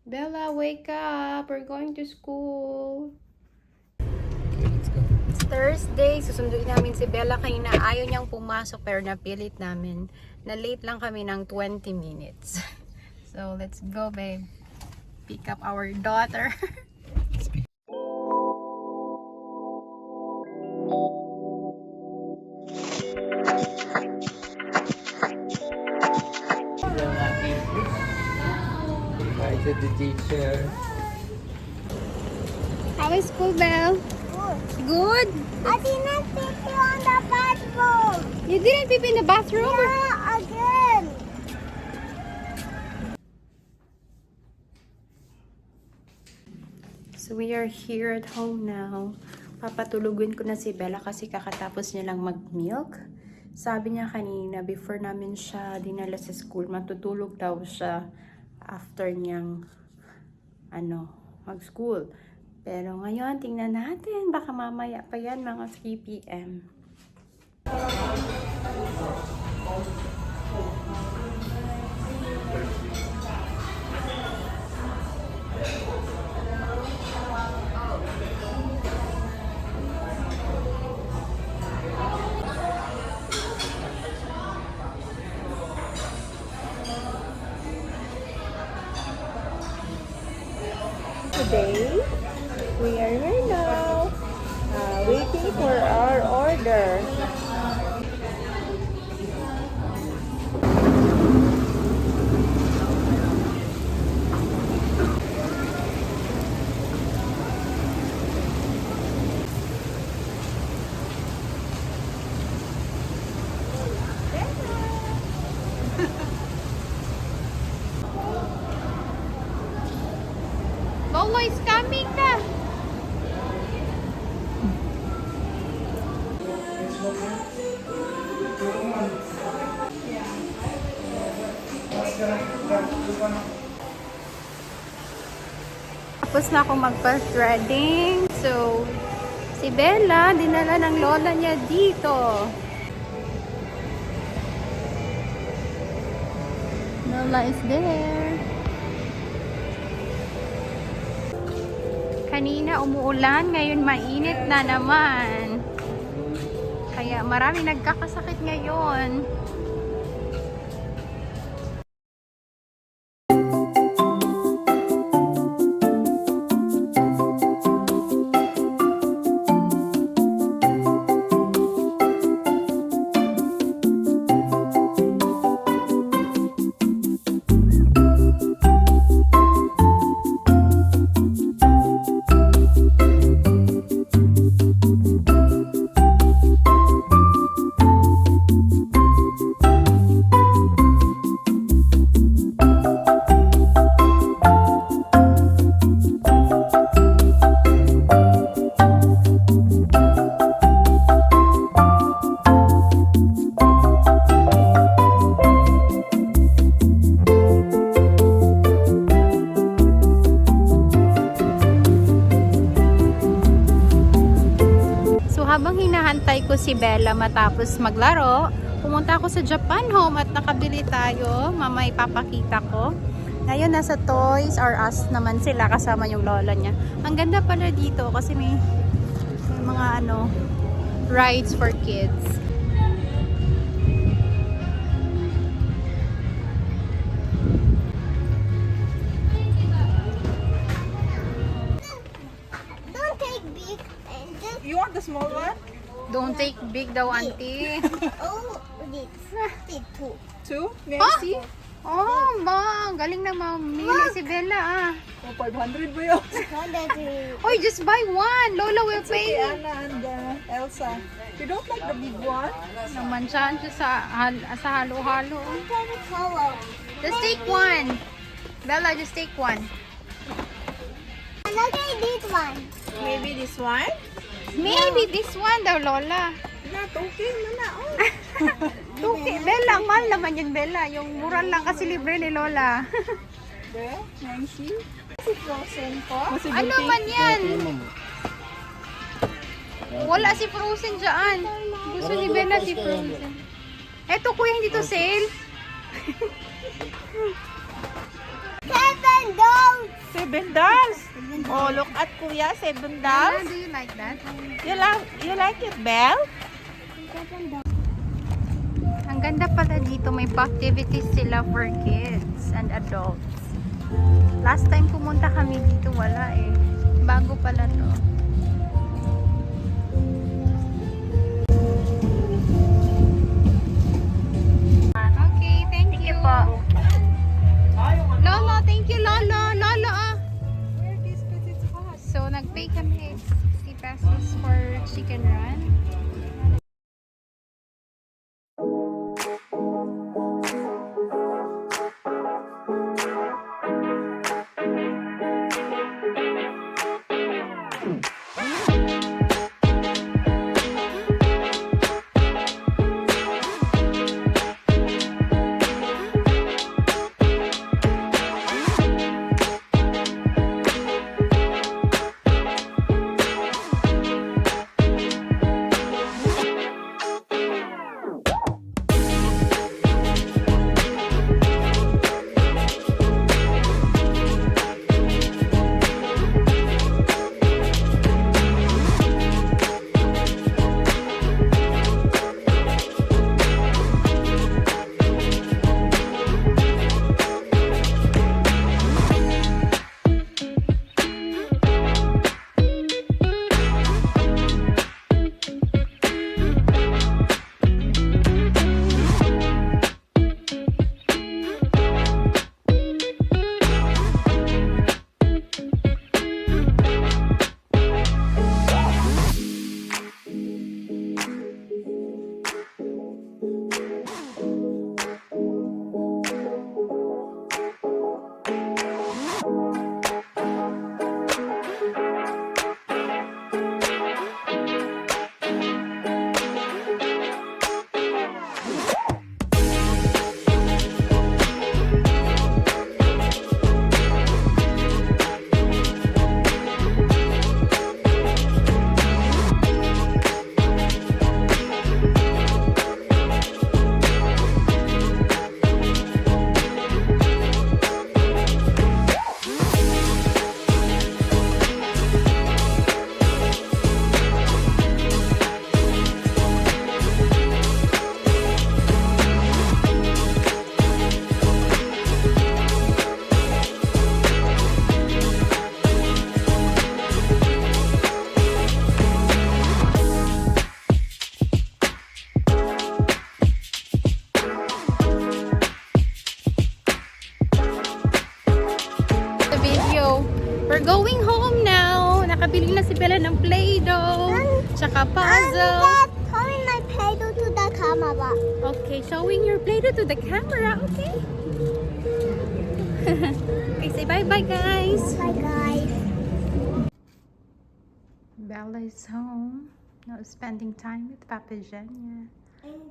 Bella, wake up! We're going to school. Okay, let's go. It's Thursday. Susunduin namin si Bella kanina. Ayaw niyang pumasok pero napilit namin. Na-late lang kami ng 20 minutes. So, let's go, babe. Pick up our daughter. Hi to the teacher. How is school, Belle? Good? I didn't pee on the bathroom. You didn't pee in the bathroom? Yeah, again. So we are here at home now. Papatulugin ko na si Bella kasi kakatapos niya lang mag-milk. Sabi niya kanina, before namin siya dinala sa school, matutulog daw siya after niyang mag-school. Pero ngayon, tingnan natin. Baka mamaya pa yan, mga 3 p.m. Today, we are here now, waiting for our order. Lolo is coming na! Tapos na akong magpa-threading. So, si Bella, dinala ng lola niya dito. Lola is there. Kanina umuulan, ngayon mainit na naman. Kaya marami nagkakasakit ngayon. Habang hinahantay ko si Bella matapos maglaro, pumunta ako sa Japan Home at nakabili tayo. Mamay papakita ko. Ngayon nasa Toys R Us naman sila kasama yung lola niya. Ang ganda pala dito kasi may mga rides for kids. Don't take big and just You want the small one? Don't take big daw, auntie. oh this two. Two? May I see? Oh, ba, galing na mamili si Bella ah. Oh, 500 ba yun? Not that you. Oy, just buy one. Lola will Okay, pay. Anna and Elsa. You don't like the big one? Namansyahan siya sa halo-halo. Try the color. Just take one. Bella, just take one. Look at this one. Maybe this one? Maybe this one daw, Lola. Not okay na oh. Okay, Bella, ang mahal naman yun, Bella. Yung mura lang kasi libre ni Lola. There, Nancy. Is it frozen po? Ano man yan? Wala si Frozen dyan. Gusto ni Bella si Frozen. Eto, kuya, hindi to sale. Seven, don't 7 dolls. Oh, look at Kuya, 7 dolls. Do you like that? You like it, Belle? Ang ganda pala dito, may activities sila for kids and adults. Last time pumunta kami dito, wala eh. Bago pala to. Okay, thank you. Lolo, thank you, Lolo. Lolo, ah. So, nag-pay kami 60 pesos for chicken run. We're going home now. Nakabili na si Bella ng Play-Doh. Tsaka puzzle. Throwing my Play-Doh to the camera. Okay, showing your Play-Doh to the camera. Okay. Okay, say bye-bye, guys. Bye, guys. Bella is home. Now spending time with Papa Jenya. And